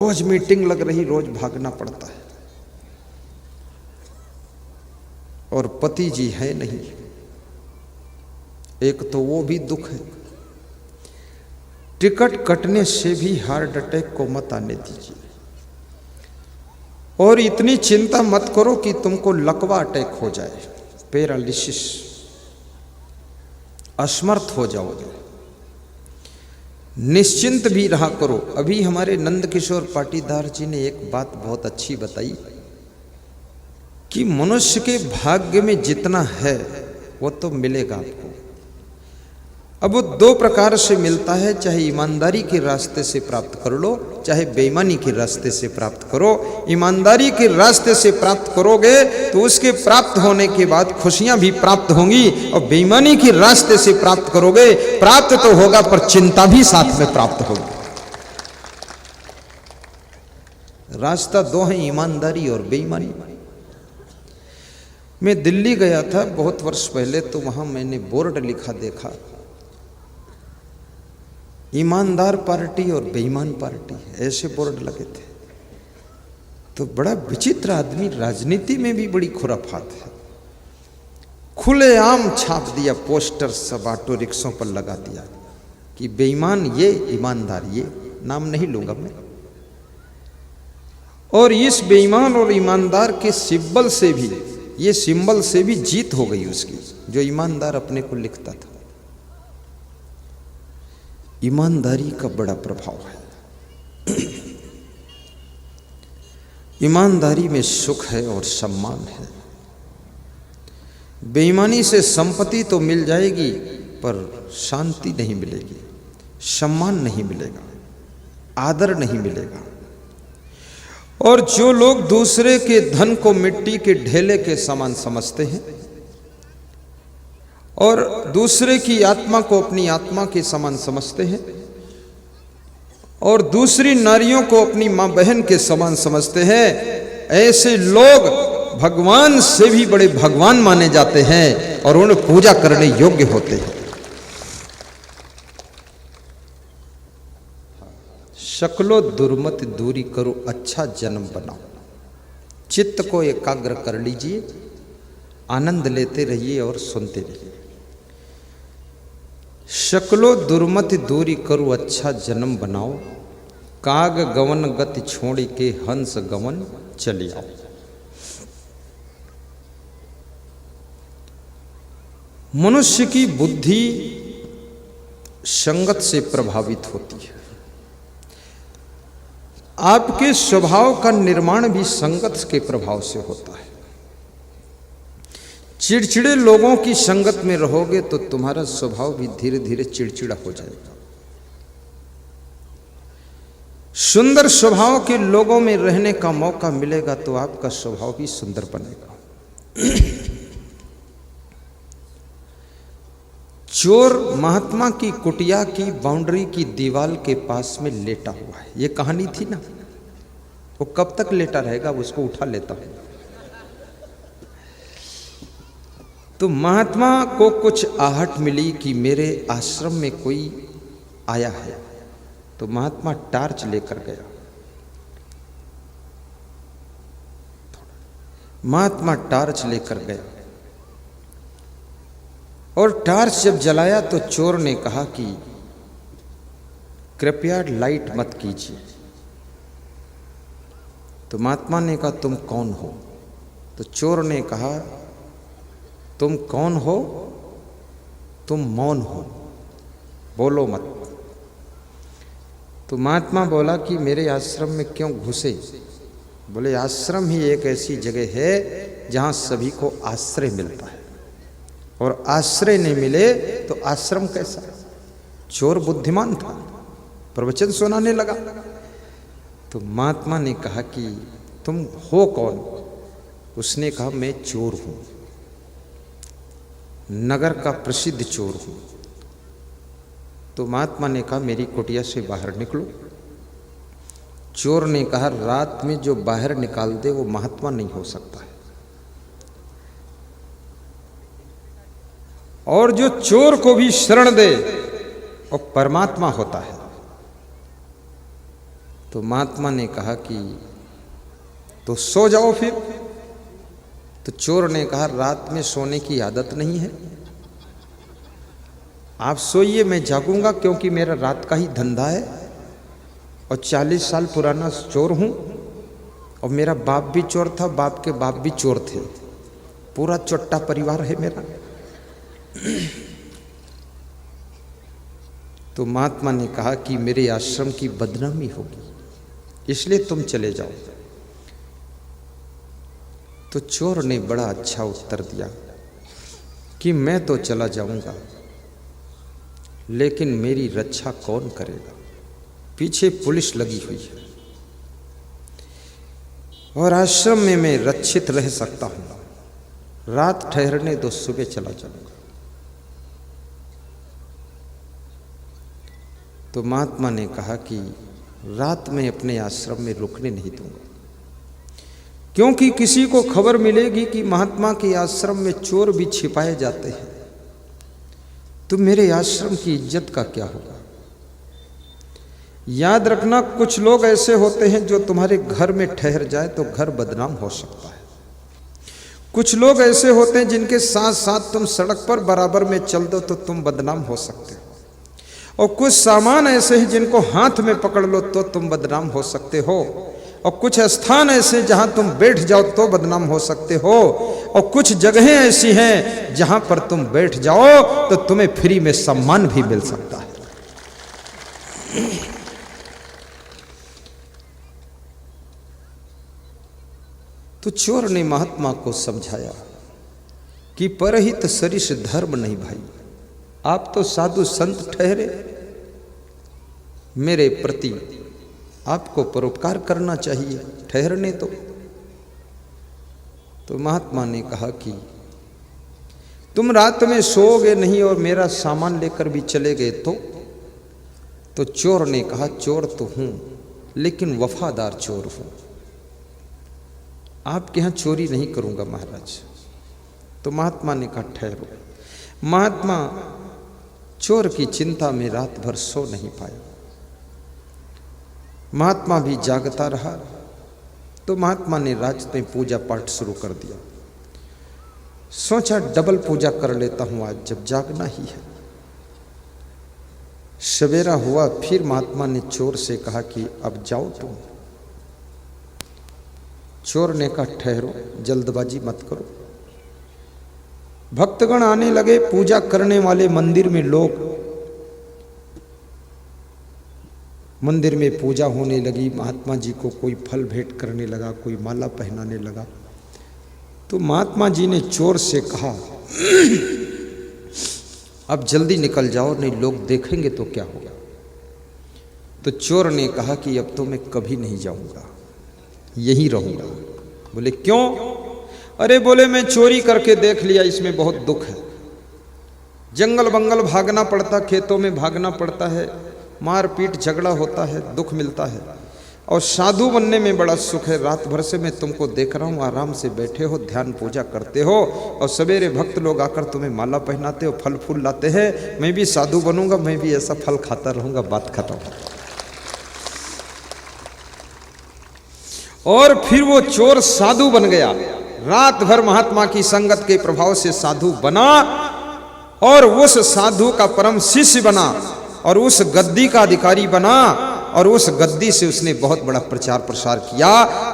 रोज meeting लग रही, रोज भागना पड़ता है। और पति जी है नहीं, एक तो वो भी दुख है। टिकट कटने से भी हार्ट अटैक को मत आने दीजिए। और इतनी चिंता मत करो कि तुमको लकवा अटैक हो जाए, पैरालिसिस, असमर्थ हो जाओगे। निश्चिंत भी रहा करो। अभी हमारे नंदकिशोर पाटीदार जी ने एक बात बहुत अच्छी बताई कि मनुष्य के भाग्य में जितना है वो तो मिलेगा आपको। अब वो दो प्रकार से मिलता है, चाहे ईमानदारी के रास्ते से प्राप्त कर लो, चाहे बेईमानी के रास्ते से प्राप्त करो। ईमानदारी के रास्ते से प्राप्त करोगे तो उसके प्राप्त होने के बाद खुशियां भी प्राप्त होंगी, और बेईमानी के रास्ते से प्राप्त करोगे, प्राप्त तो होगा पर चिंता भी साथ में प्राप्त होगी। रास्ता दो है, ईमानदारी और बेईमानी। मैं दिल्ली गया था बहुत वर्ष पहले, तो वहां मैंने बोर्ड लिखा देखा, ईमानदार पार्टी और बेईमान पार्टी, ऐसे बोर्ड लगे थे। तो बड़ा विचित्र आदमी, राजनीति में भी बड़ी खुराफात है। खुलेआम छाप दिया पोस्टर, सब ऑटो रिक्शों पर लगा दिया कि बेईमान ये, ईमानदार ये। नाम नहीं लूंगा मैं। और इस बेईमान और ईमानदार के सिंबल से भी, ये सिंबल से भी जीत हो गई उसकी, जो ईमानदार अपने को लिखता था। ईमानदारी का बड़ा प्रभाव है। ईमानदारी में सुख है और सम्मान है। बेईमानी से संपत्ति तो मिल जाएगी पर शांति नहीं मिलेगी, सम्मान नहीं मिलेगा, आदर नहीं मिलेगा। और जो लोग दूसरे के धन को मिट्टी के ढेले के समान समझते हैं और दूसरे की आत्मा को अपनी आत्मा के समान समझते हैं और दूसरी नारियों को अपनी मां बहन के समान समझते हैं, ऐसे लोग भगवान से भी बड़े भगवान माने जाते हैं और उन्हें पूजा करने योग्य होते हैं। शक्लो दुर्मत दूरी करो, अच्छा जन्म बनाओ। चित्त को एकाग्र कर लीजिए, आनंद लेते रहिए और सुनते रहिए। शक्लो दुर्मत दूरी करो, अच्छा जन्म बनाओ। काग गवन गति छोड़ के हंस गवन चले आओ। मनुष्य की बुद्धि संगत से प्रभावित होती है। आपके स्वभाव का निर्माण भी संगत के प्रभाव से होता है। चिड़चिड़े लोगों की संगत में रहोगे तो तुम्हारा स्वभाव भी धीरे धीरे चिड़चिड़ा हो जाएगा। सुंदर स्वभाव के लोगों में रहने का मौका मिलेगा तो आपका स्वभाव भी सुंदर बनेगा। चोर महात्मा की कुटिया की बाउंड्री की दीवार के पास में लेटा हुआ है। ये कहानी थी ना, वो कब तक लेटा रहेगा, उसको उठा लेता है। तो महात्मा को कुछ आहट मिली कि मेरे आश्रम में कोई आया है, तो महात्मा टार्च लेकर गया। महात्मा टार्च लेकर गया और टार्च जब जलाया तो चोर ने कहा कि कृपया लाइट मत कीजिए। तो महात्मा ने कहा तुम कौन हो? तो चोर ने कहा तुम कौन हो? तुम मौन हो, बोलो मत। तो महात्मा बोला कि मेरे आश्रम में क्यों घुसे? बोले आश्रम ही एक ऐसी जगह है जहां सभी को आश्रय मिलता है, और आश्रय नहीं मिले तो आश्रम कैसा? चोर बुद्धिमान था, प्रवचन सुनाने लगा। तो महात्मा ने कहा कि तुम हो कौन? उसने कहा मैं चोर हूं, नगर का प्रसिद्ध चोर हूं। तो महात्मा ने कहा मेरी कुटिया से बाहर निकलो। चोर ने कहा रात में जो बाहर निकाल दे वो महात्मा नहीं हो सकता है, और जो चोर को भी शरण दे वो परमात्मा होता है। तो महात्मा ने कहा कि तो सो जाओ फिर। तो चोर ने कहा रात में सोने की आदत नहीं है, आप सोइए, मैं जागूंगा, क्योंकि मेरा रात का ही धंधा है और 40 साल पुराना चोर हूं और मेरा बाप भी चोर था, बाप के बाप भी चोर थे, पूरा चोट्टा परिवार है मेरा। तो महात्मा ने कहा कि मेरे आश्रम की बदनामी होगी, इसलिए तुम चले जाओ। तो चोर ने बड़ा अच्छा उत्तर दिया कि मैं तो चला जाऊंगा, लेकिन मेरी रक्षा कौन करेगा? पीछे पुलिस लगी हुई है और आश्रम में मैं रक्षित रह सकता हूं। रात ठहरने दो, सुबह चला जाऊंगा। तो महात्मा ने कहा कि रात में अपने आश्रम में रुकने नहीं दूंगा, क्योंकि किसी को खबर मिलेगी कि महात्मा के आश्रम में चोर भी छिपाए जाते हैं, तो मेरे आश्रम की इज्जत का क्या होगा? याद रखना, कुछ लोग ऐसे होते हैं जो तुम्हारे घर में ठहर जाए तो घर बदनाम हो सकता है। कुछ लोग ऐसे होते हैं जिनके साथ साथ तुम सड़क पर बराबर में चल दो तो तुम बदनाम हो सकते हो, और कुछ सामान ऐसे हैं जिनको हाथ में पकड़ लो तो तुम बदनाम हो सकते हो, और कुछ स्थान ऐसे जहां तुम बैठ जाओ तो बदनाम हो सकते हो, और कुछ जगहें ऐसी हैं जहां पर तुम बैठ जाओ तो तुम्हें फ्री में सम्मान भी मिल सकता है। तो चोर ने महात्मा को समझाया कि परहित सरिस धर्म नहीं भाई, आप तो साधु संत ठहरे, मेरे प्रति आपको परोपकार करना चाहिए, ठहरने दो। तो महात्मा ने कहा कि तुम रात में सोओगे नहीं और मेरा सामान लेकर भी चले गए तो चोर ने कहा चोर तो हूं, लेकिन वफादार चोर हूं, आपके यहां चोरी नहीं करूंगा महाराज। तो महात्मा ने कहा ठहरो। महात्मा चोर की चिंता में रात भर सो नहीं पाया। महात्मा भी जागता रहा। तो महात्मा ने रात में पूजा पाठ शुरू कर दिया। सोचा डबल पूजा कर लेता हूं आज, जब जागना ही है। सवेरा हुआ, फिर महात्मा ने चोर से कहा कि अब जाओ तुम। चोर ने कहा ठहरो, जल्दबाजी मत करो। भक्तगण आने लगे, पूजा करने वाले मंदिर में लोग, मंदिर में पूजा होने लगी। महात्मा जी को कोई फल भेंट करने लगा, कोई माला पहनाने लगा। तो महात्मा जी ने चोर से कहा अब जल्दी निकल जाओ, नहीं लोग देखेंगे तो क्या होगा। तो चोर ने कहा कि अब तो मैं कभी नहीं जाऊंगा, यहीं रहूंगा। बोले क्यों? अरे बोले मैं चोरी करके देख लिया, इसमें बहुत दुख है। जंगल बंगल भागना पड़ता, खेतों में भागना पड़ता है, मारपीट झगड़ा होता है, दुख मिलता है। और साधु बनने में बड़ा सुख है। रात भर से मैं तुमको देख रहा हूँ, आराम से बैठे हो, ध्यान पूजा करते हो, और सवेरे भक्त लोग आकर तुम्हें माला पहनाते हो, फल फूल लाते हैं। मैं भी साधु बनूंगा, मैं भी ऐसा फल खाता रहूंगा। बात खत्म। और फिर वो चोर साधु बन गया। रात भर महात्मा की संगत के प्रभाव से साधु बना, और उस साधु का परम शिष्य बना, और उस गद्दी का अधिकारी बना, और उस गद्दी से उसने बहुत बड़ा प्रचार प्रसार किया।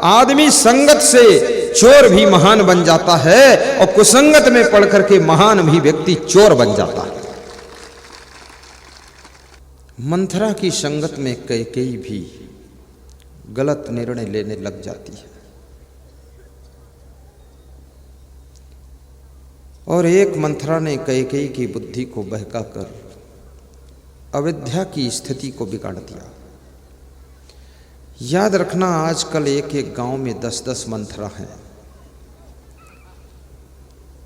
आदमी संगत से चोर भी महान बन जाता है, और कुसंगत में पड़ करके महान भी व्यक्ति चोर बन जाता है। मंथरा की संगत में कैकेयी भी गलत निर्णय लेने लग जाती है, और एक मंथरा ने कैकेयी की बुद्धि को बहकाकर अविद्या की स्थिति को बिगाड़ दिया। याद रखना, आजकल एक एक गांव में 10-10 मंथरा हैं।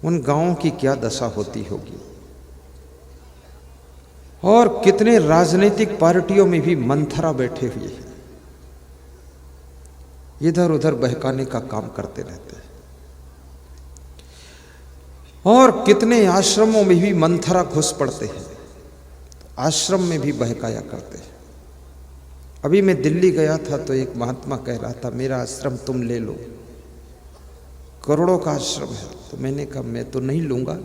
उन गांवों की क्या दशा होती होगी। और कितने राजनीतिक पार्टियों में भी मंथरा बैठे हुए हैं, इधर उधर बहकाने का काम करते रहते हैं। और कितने आश्रमों में भी मंथरा घुस पड़ते हैं, आश्रम में भी बहकाया करते हैं। अभी मैं दिल्ली गया था तो एक महात्मा कह रहा था मेरा आश्रम तुम ले लो, करोड़ों का आश्रम है। तो मैंने कहा मैं तो नहीं लूँगा,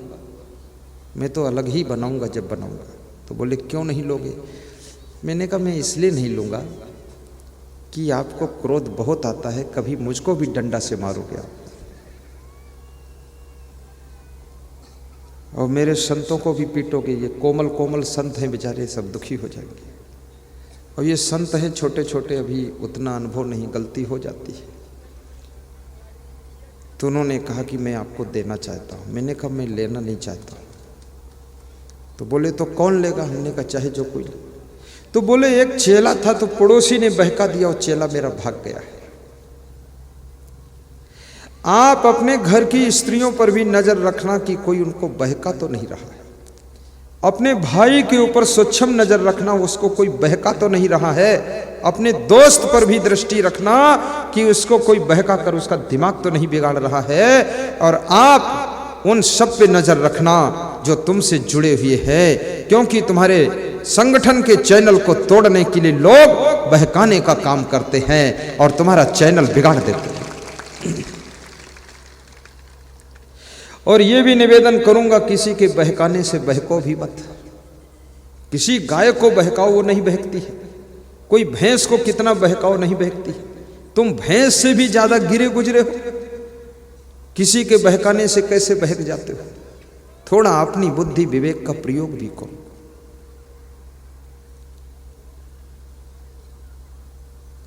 मैं तो अलग ही बनाऊंगा जब बनाऊंगा। तो बोले क्यों नहीं लोगे? मैंने कहा मैं इसलिए नहीं लूँगा कि आपको क्रोध बहुत आता है, कभी मुझको भी डंडा से मारोगे आप, और मेरे संतों को भी पीटोगे। ये कोमल कोमल संत हैं बेचारे, सब दुखी हो जाएंगे। और ये संत हैं छोटे छोटे, अभी उतना अनुभव नहीं, गलती हो जाती है। तो उन्होंने कहा कि मैं आपको देना चाहता हूँ। मैंने कहा मैं लेना नहीं चाहता हूँ। तो बोले तो कौन लेगा? हमने कहा चाहे जो कोई ले। तो बोले एक चेला था तो पड़ोसी ने बहका दिया, और चेला मेरा भाग गया है। आप अपने घर की स्त्रियों पर भी नजर रखना कि कोई उनको बहका तो नहीं रहा है। अपने भाई के ऊपर सूक्ष्म नजर रखना, उसको कोई बहका तो नहीं रहा है। अपने दोस्त पर भी दृष्टि रखना कि उसको कोई बहका कर उसका दिमाग तो नहीं बिगाड़ रहा है। और आप उन सब पे नजर रखना जो तुमसे जुड़े हुए हैं, क्योंकि तुम्हारे संगठन के चैनल को तोड़ने के लिए लोग बहकाने का काम करते हैं और तुम्हारा चैनल बिगाड़ देते हैं। और ये भी निवेदन करूंगा, किसी के बहकाने से बहको भी मत। किसी गाय को बहकाओ, वो नहीं बहकती है। कोई भैंस को कितना बहकाओ, नहीं बहकती है। तुम भैंस से भी ज्यादा गिरे गुजरे हो, किसी के बहकाने से कैसे बहक जाते हो? थोड़ा अपनी बुद्धि विवेक का प्रयोग भी करो।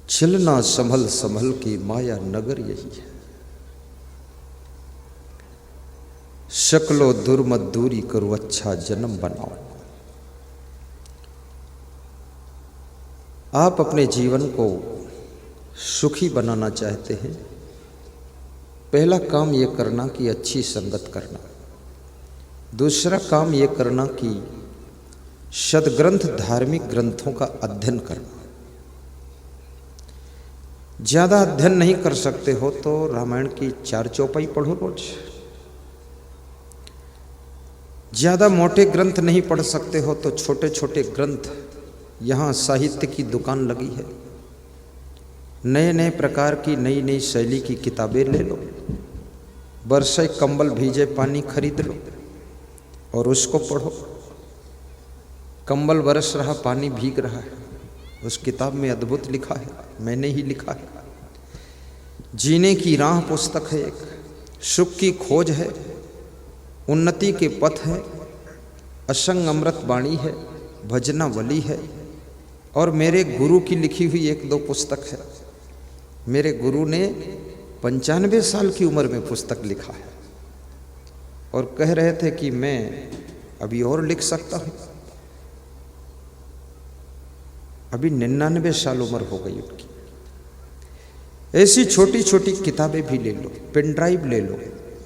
चलना संभल संभल की माया नगर यही है, शक्लो दुर्मत दूरी करो अच्छा जन्म बनाओ। आप अपने जीवन को सुखी बनाना चाहते हैं, पहला काम ये करना कि अच्छी संगत करना। दूसरा काम ये करना कि सद्ग्रंथ धार्मिक ग्रंथों का अध्ययन करना। ज़्यादा अध्ययन नहीं कर सकते हो तो रामायण की 4 चौपाई पढ़ो रोज। ज़्यादा मोटे ग्रंथ नहीं पढ़ सकते हो तो छोटे छोटे ग्रंथ, यहाँ साहित्य की दुकान लगी है, नए नए प्रकार की नई नई शैली की किताबें ले लो। बरसे कंबल भीजे पानी खरीद लो और उसको पढ़ो। कंबल बरस रहा, पानी भीग रहा है, उस किताब में अद्भुत लिखा है, मैंने ही लिखा है। जीने की राह पुस्तक है एक, सुख की खोज है, उन्नति के पथ है, असंग अमृत वाणी है, भजनावली है, और मेरे गुरु की लिखी हुई 1-2 पुस्तक है। मेरे गुरु ने 95 साल की उम्र में पुस्तक लिखा है और कह रहे थे कि मैं अभी और लिख सकता हूँ। अभी 99 साल उम्र हो गई उनकी। ऐसी छोटी छोटी किताबें भी ले लो, पेन ड्राइव ले लो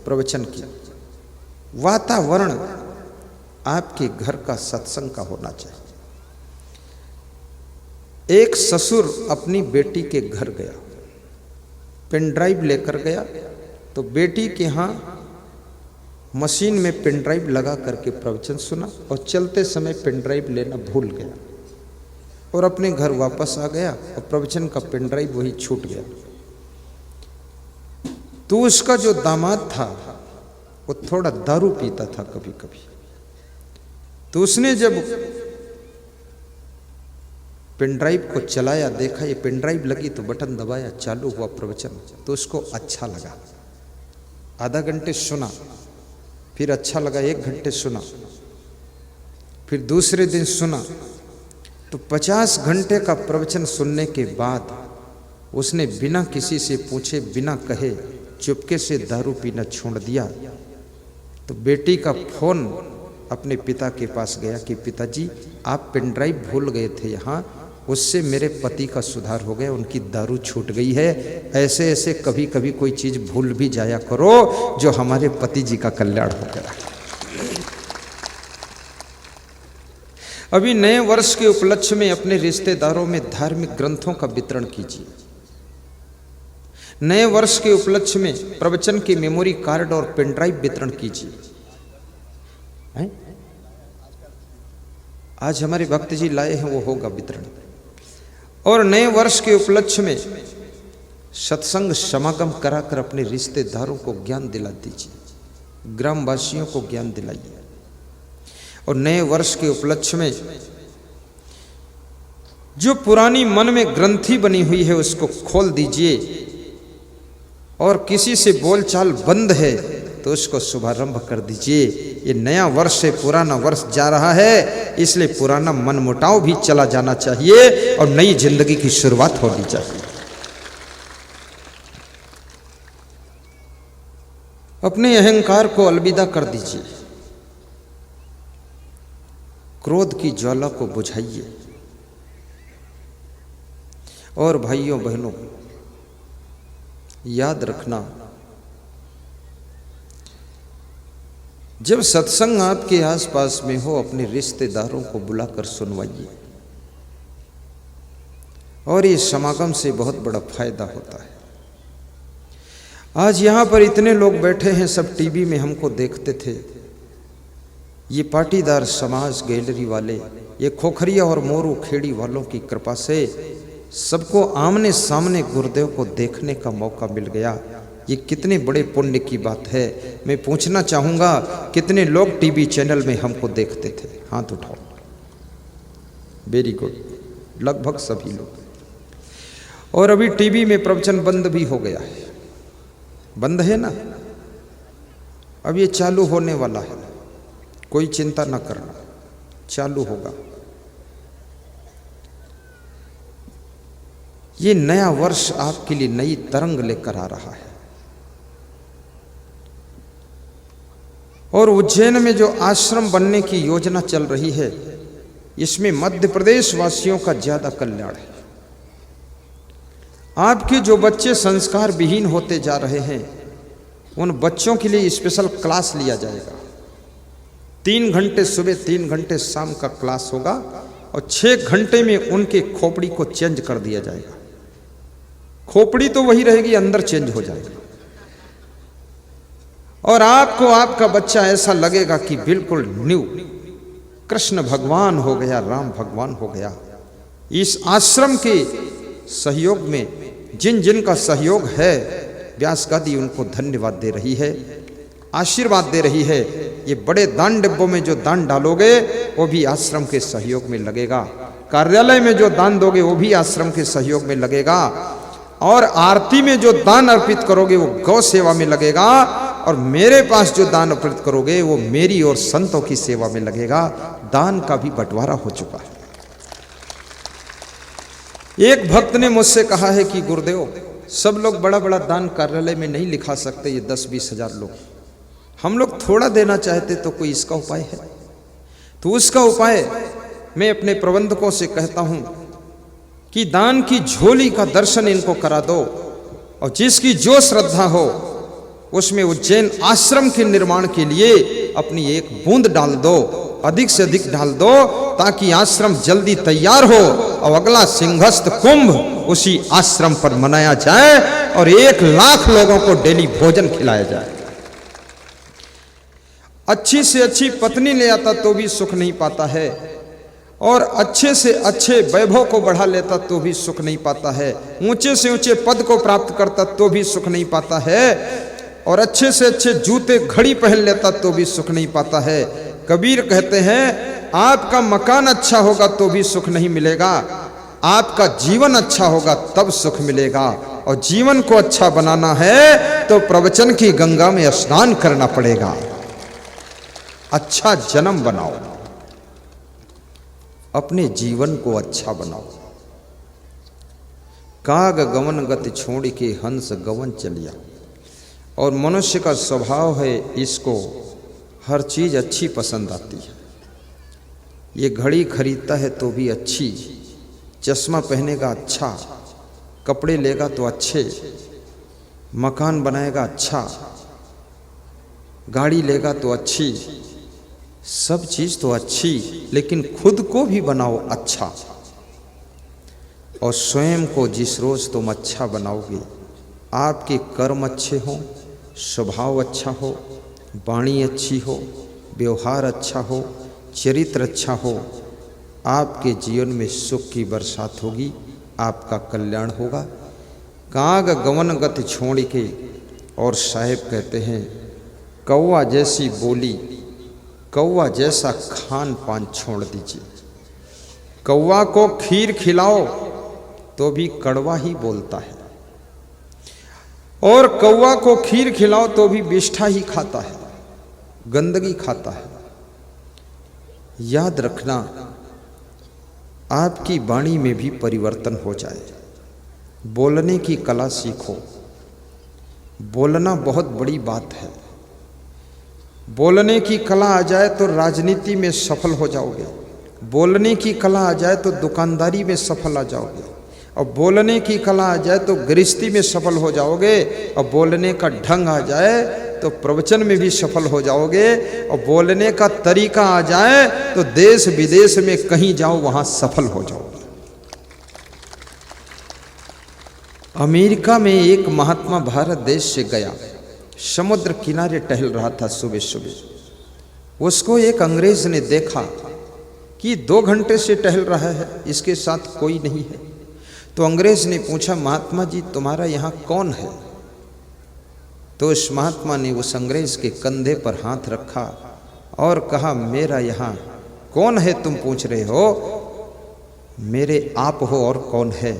प्रवचन की। वातावरण आपके घर का सत्संग का होना चाहिए। एक ससुर अपनी बेटी के घर गया, पेन ड्राइव लेकर गया, तो बेटी के यहाँ मशीन में पेन ड्राइव लगा करके प्रवचन सुना और चलते समय पेन ड्राइव लेना भूल गया और अपने घर वापस आ गया और प्रवचन का पेन ड्राइव वही छूट गया। तो उसका जो दामाद था वो थोड़ा दारू पीता था कभी कभी, तो उसने जब पेन ड्राइव को चलाया, देखा ये पेन ड्राइव लगी, तो बटन दबाया, चालू हुआ प्रवचन। तो उसको अच्छा लगा, आधा घंटे सुना, फिर अच्छा लगा, 1 घंटे सुना, फिर दूसरे दिन सुना। तो 50 घंटे का प्रवचन सुनने के बाद उसने बिना किसी से पूछे, बिना कहे, चुपके से दारू पीना छोड़ दिया। तो बेटी का फोन अपने पिता के पास गया कि पिताजी आप पेन ड्राइव भूल गए थे यहाँ, उससे मेरे पति का सुधार हो गया, उनकी दारू छूट गई है। ऐसे ऐसे कभी कभी कोई चीज भूल भी जाया करो जो हमारे पति जी का कल्याण हो गया। अभी नए वर्ष के उपलक्ष्य में अपने रिश्तेदारों में धार्मिक ग्रंथों का वितरण कीजिए। नए वर्ष के उपलक्ष्य में प्रवचन के मेमोरी कार्ड और पेन ड्राइव वितरण कीजिए। आज हमारे भक्त जी लाए हैं, वो होगा वितरण। और नए वर्ष के उपलक्ष्य में सत्संग समागम कराकर अपने रिश्तेदारों को ज्ञान दिला दीजिए, ग्रामवासियों को ज्ञान दिलाइए। और नए वर्ष के उपलक्ष्य में जो पुरानी मन में ग्रंथि बनी हुई है उसको खोल दीजिए, और किसी से बोलचाल बंद है तो उसको शुभारंभ कर दीजिए। ये नया वर्ष है, पुराना वर्ष जा रहा है, इसलिए पुराना मनमुटाव भी चला जाना चाहिए और नई जिंदगी की शुरुआत होनी चाहिए। अपने अहंकार को अलविदा कर दीजिए, क्रोध की ज्वाला को बुझाइए। और भाइयों बहनों, याद रखना, जब सत्संग आपके आसपास में हो अपने रिश्तेदारों को बुलाकर सुनवाइए, और ये समागम से बहुत बड़ा फायदा होता है। आज यहाँ पर इतने लोग बैठे हैं, सब टीवी में हमको देखते थे। ये पाटीदार समाज गैलरी वाले, ये खोखरिया और मोरू खेड़ी वालों की कृपा से सबको आमने सामने गुरुदेव को देखने का मौका मिल गया। ये कितने बड़े पुण्य की बात है। मैं पूछना चाहूँगा, कितने लोग टीवी चैनल में हमको देखते थे? हाथ उठाओ। वेरी गुड, लगभग सभी लोग। और अभी टीवी में प्रवचन बंद भी हो गया है, बंद है ना, अब ये चालू होने वाला है, कोई चिंता ना करना, चालू होगा। ये नया वर्ष आपके लिए नई तरंग लेकर आ रहा है। और उज्जैन में जो आश्रम बनने की योजना चल रही है, इसमें मध्य प्रदेश वासियों का ज्यादा कल्याण है। आपके जो बच्चे संस्कार विहीन होते जा रहे हैं, उन बच्चों के लिए स्पेशल क्लास लिया जाएगा। 3 घंटे सुबह, 3 घंटे शाम का क्लास होगा, और 6 घंटे में उनके खोपड़ी को चेंज कर दिया जाएगा। खोपड़ी तो वही रहेगी, अंदर चेंज हो जाएगा। और आपको आपका बच्चा ऐसा लगेगा कि बिल्कुल न्यू, कृष्ण भगवान हो गया, राम भगवान हो गया। इस आश्रम के सहयोग में जिन जिन का सहयोग है, व्यास गादी उनको धन्यवाद दे रही है, आशीर्वाद दे रही है। ये बड़े दान डिब्बों में जो दान डालोगे वो भी आश्रम के सहयोग में लगेगा। कार्यालय में जो दान दोगे वो भी आश्रम के सहयोग में लगेगा। और आरती में जो दान अर्पित करोगे वो गौ सेवा में लगेगा। और मेरे पास जो दान अर्पित करोगे वो मेरी और संतों की सेवा में लगेगा। दान का भी बंटवारा हो चुका है। एक भक्त ने मुझसे कहा है कि गुरुदेव, सब लोग बड़ा बड़ा दान कार्यालय में नहीं लिखा सकते, ये 10-20 हजार लोग, हम लोग थोड़ा देना चाहते, तो कोई इसका उपाय है? तो उसका उपाय मैं अपने प्रबंधकों से कहता हूं कि दान की झोली का दर्शन इनको करा दो, और जिसकी जो श्रद्धा हो उसमें उज्जैन आश्रम के निर्माण के लिए अपनी एक बूंद डाल दो, अधिक से अधिक डाल दो, ताकि आश्रम जल्दी तैयार हो और अगला सिंहस्थ कुंभ उसी आश्रम पर मनाया जाए और 1 लाख लोगों को डेली भोजन खिलाया जाए। अच्छी से अच्छी पत्नी ले आता तो भी सुख नहीं पाता है, और अच्छे से अच्छे वैभव को बढ़ा लेता तो भी सुख नहीं पाता है, ऊंचे से ऊंचे पद को प्राप्त करता तो भी सुख नहीं पाता है, और अच्छे से अच्छे जूते घड़ी पहन लेता तो भी सुख नहीं पाता है। कबीर कहते हैं, आपका मकान अच्छा होगा तो भी सुख नहीं मिलेगा, आपका जीवन अच्छा होगा तब सुख मिलेगा। और जीवन को अच्छा बनाना है तो प्रवचन की गंगा में स्नान करना पड़ेगा। अच्छा जन्म बनाओ, अपने जीवन को अच्छा बनाओ। काग गवन गति छोड़ के हंस गवन चलिया। और मनुष्य का स्वभाव है, इसको हर चीज अच्छी पसंद आती है। ये घड़ी खरीदता है तो भी अच्छी, चश्मा पहनेगा अच्छा, कपड़े लेगा तो अच्छे, मकान बनाएगा अच्छा, गाड़ी लेगा तो अच्छी, सब चीज तो अच्छी, लेकिन खुद को भी बनाओ अच्छा। और स्वयं को जिस रोज तुम अच्छा बनाओगे, आपके कर्म अच्छे हों, स्वभाव अच्छा हो, वाणी अच्छी हो, व्यवहार अच्छा हो, चरित्र अच्छा हो, आपके जीवन में सुख की बरसात होगी, आपका कल्याण होगा। काग गवन गति छोड़ के, और साहेब कहते हैं कौवा जैसी बोली, कौवा जैसा खान पान छोड़ दीजिए। कौवा को खीर खिलाओ तो भी कड़वा ही बोलता है, और कौवा को खीर खिलाओ तो भी विष्ठा ही खाता है, गंदगी खाता है। याद रखना, आपकी वाणी में भी परिवर्तन हो जाए। बोलने की कला सीखो। बोलना बहुत बड़ी बात है। बोलने की कला आ जाए तो राजनीति में सफल हो जाओगे। बोलने की कला आ जाए तो दुकानदारी में सफल आ जाओगे। और बोलने की कला आ जाए तो गृहस्थी में सफल हो जाओगे। और बोलने का ढंग आ जाए तो प्रवचन में भी सफल हो जाओगे। और बोलने का तरीका आ जाए तो देश विदेश में कहीं जाओ वहां सफल हो जाओगे। अमेरिका में एक महात्मा भारत देश से गया, समुद्र किनारे टहल रहा था सुबह सुबह। उसको एक अंग्रेज ने देखा कि 2 घंटे से टहल रहा है, इसके साथ कोई नहीं है। तो अंग्रेज ने पूछा, महात्मा जी तुम्हारा यहाँ कौन है? तो उस महात्मा ने उस अंग्रेज के कंधे पर हाथ रखा और कहा, मेरा यहाँ कौन है तुम पूछ रहे हो? मेरे आप हो, और कौन है?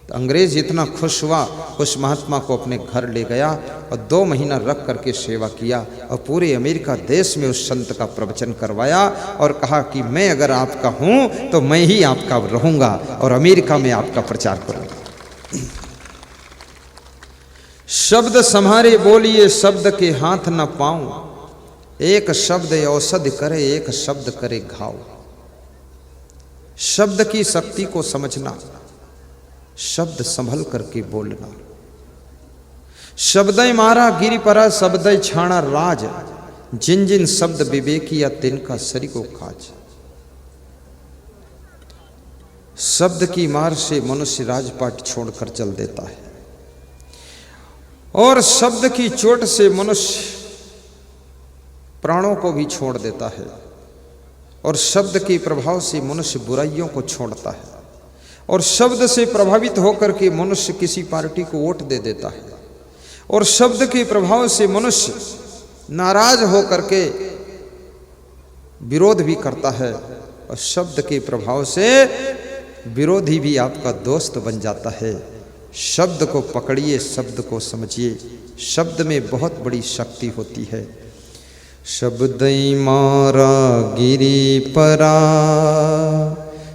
तो अंग्रेज इतना खुश हुआ, उस महात्मा को अपने घर ले गया और 2 महीना रख करके सेवा किया और पूरे अमेरिका देश में उस संत का प्रवचन करवाया और कहा कि मैं अगर आपका हूं तो मैं ही आपका रहूंगा और अमेरिका में आपका प्रचार करूंगा। शब्द सम्हारे बोलिए, शब्द के हाथ न पाऊं। एक शब्द औषधि करे, एक शब्द करे घाव। शब्द की शक्ति को समझना, शब्द संभल करके बोलना। शब्दय मारा गिरि परा, शब्दय छाणा राज। जिन जिन शब्द विवेकिया तिनका सरी को काज। शब्द की मार से मनुष्य राजपाट छोड़कर चल देता है, और शब्द की चोट से मनुष्य प्राणों को भी छोड़ देता है, और शब्द के प्रभाव से मनुष्य बुराइयों को छोड़ता है, और शब्द से प्रभावित होकर के मनुष्य किसी पार्टी को वोट दे देता है, और शब्द के प्रभाव से मनुष्य नाराज होकर के विरोध भी करता है, और शब्द के प्रभाव से विरोधी भी आपका दोस्त बन जाता है। शब्द को पकड़िए, शब्द को समझिए। शब्द में बहुत बड़ी शक्ति होती है। शब्दई मारा गिरि परा,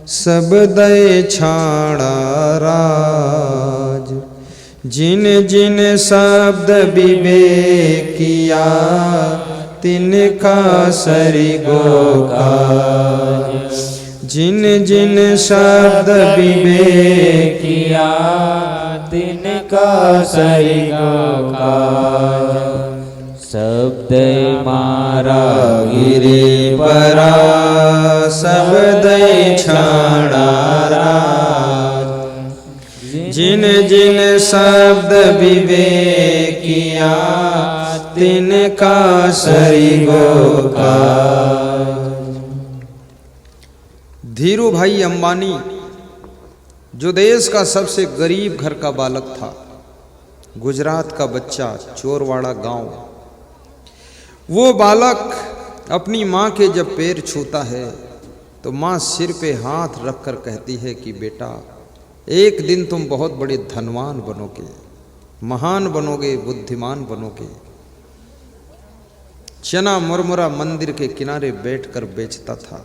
शब्दय छाड़ा राज। जिन जिन शब्द विवेकिया, तिनका सरी गोकाज। जिन जिन शब्द विवेकिया, तिनका सरी गोकाज। शब्द मारा गिरि परा, शब्द छाड़ा राज। जिन जिन शब्द विवेकिया, तिनका सरी गोकाज। धीरू भाई अंबानी, जो देश का सबसे गरीब घर का बालक था, गुजरात का बच्चा, चोरवाड़ा गांव, वो बालक अपनी माँ के जब पैर छूता है तो माँ सिर पे हाथ रखकर कहती है कि बेटा, एक दिन तुम बहुत बड़े धनवान बनोगे, महान बनोगे, बुद्धिमान बनोगे। चना मुरमुरा मंदिर के किनारे बैठकर बेचता था।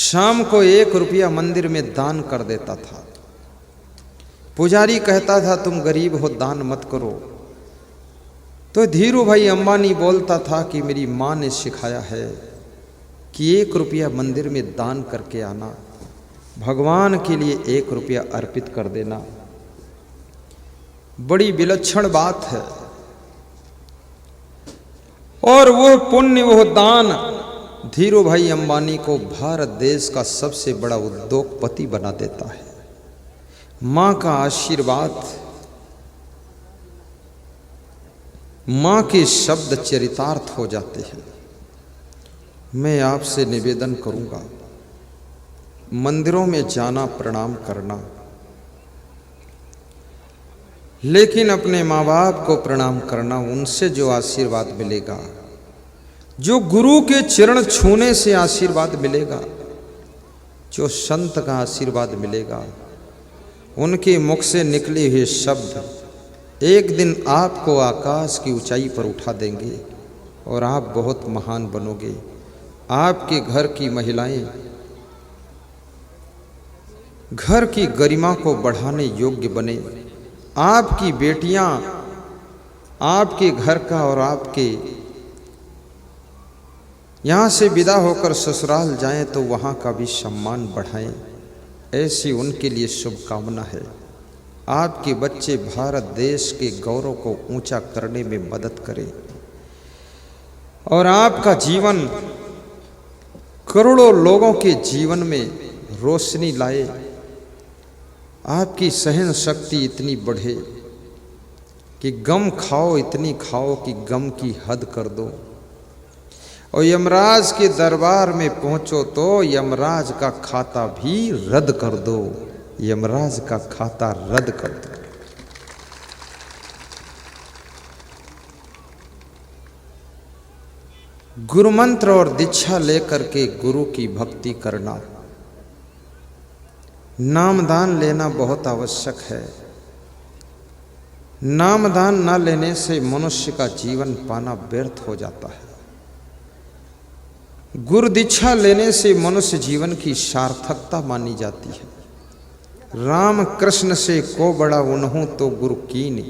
शाम को 1 रुपया मंदिर में दान कर देता था। पुजारी कहता था तुम गरीब हो, दान मत करो। तो धीरू भाई अंबानी बोलता था कि मेरी माँ ने सिखाया है कि 1 रुपया मंदिर में दान करके आना, भगवान के लिए 1 रुपया अर्पित कर देना। बड़ी विलक्षण बात है। और वो पुण्य, वो दान धीरू भाई अंबानी को भारत देश का सबसे बड़ा उद्योगपति बना देता है। मां का आशीर्वाद, मां के शब्द चरितार्थ हो जाते हैं। मैं आपसे निवेदन करूंगा, मंदिरों में जाना, प्रणाम करना, लेकिन अपने माँ बाप को प्रणाम करना, उनसे जो आशीर्वाद मिलेगा, जो गुरु के चरण छूने से आशीर्वाद मिलेगा, जो संत का आशीर्वाद मिलेगा, उनके मुख से निकले हुए शब्द एक दिन आपको आकाश की ऊंचाई पर उठा देंगे और आप बहुत महान बनोगे। आपके घर की महिलाएं घर की गरिमा को बढ़ाने योग्य बने, आपकी बेटियां आपके घर का और आपके यहाँ से विदा होकर ससुराल जाएं तो वहाँ का भी सम्मान बढ़ाएं, ऐसी उनके लिए शुभकामना है। आपके बच्चे भारत देश के गौरव को ऊंचा करने में मदद करें और आपका जीवन करोड़ों लोगों के जीवन में रोशनी लाए। आपकी सहन शक्ति इतनी बढ़े कि गम खाओ, इतनी खाओ कि गम की हद कर दो, और यमराज के दरबार में पहुंचो तो यमराज का खाता भी रद्द कर दो, यमराज का खाता रद्द कर दो। गुरु मंत्र और दीक्षा लेकर के गुरु की भक्ति करना, नामदान लेना बहुत आवश्यक है। नामदान न लेने से मनुष्य का जीवन पाना व्यर्थ हो जाता है। गुरु दीक्षा लेने से मनुष्य जीवन की सार्थकता मानी जाती है। राम कृष्ण से को बड़ा उन्हों तो गुरु कीनी,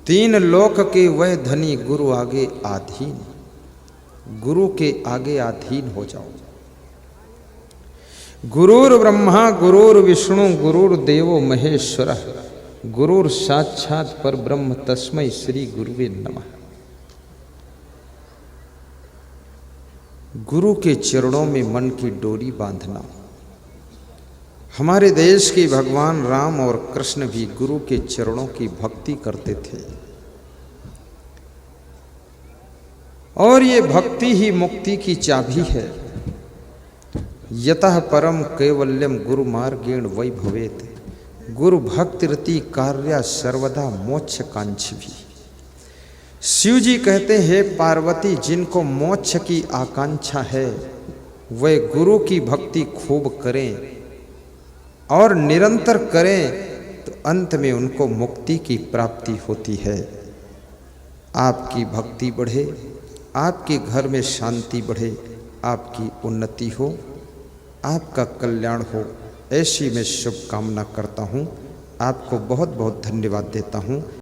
तीन लोक के वह धनी गुरु आगे आधीन। गुरु के आगे आधीन हो जाओ। गुरुर ब्रह्मा गुरुर विष्णु गुरुर्देवो महेश्वर, गुरुर साक्षात पर ब्रह्म तस्मै श्री गुरुवे नमः। गुरु के चरणों में मन की डोरी बांधना। हमारे देश के भगवान राम और कृष्ण भी गुरु के चरणों की भक्ति करते थे, और ये भक्ति ही मुक्ति की चाबी है। यतः परम कैवल्यम गुरु मार्गेण वै भवेत, गुरु भक्तिरति कार्या सर्वदा मोक्ष कांक्षी भी। शिव जी कहते हैं, पार्वती जिनको मोक्ष की आकांक्षा है वे गुरु की भक्ति खूब करें और निरंतर करें तो अंत में उनको मुक्ति की प्राप्ति होती है। आपकी भक्ति बढ़े, आपके घर में शांति बढ़े, आपकी उन्नति हो, आपका कल्याण हो, ऐसी मैं शुभकामना करता हूँ। आपको बहुत बहुत धन्यवाद देता हूँ।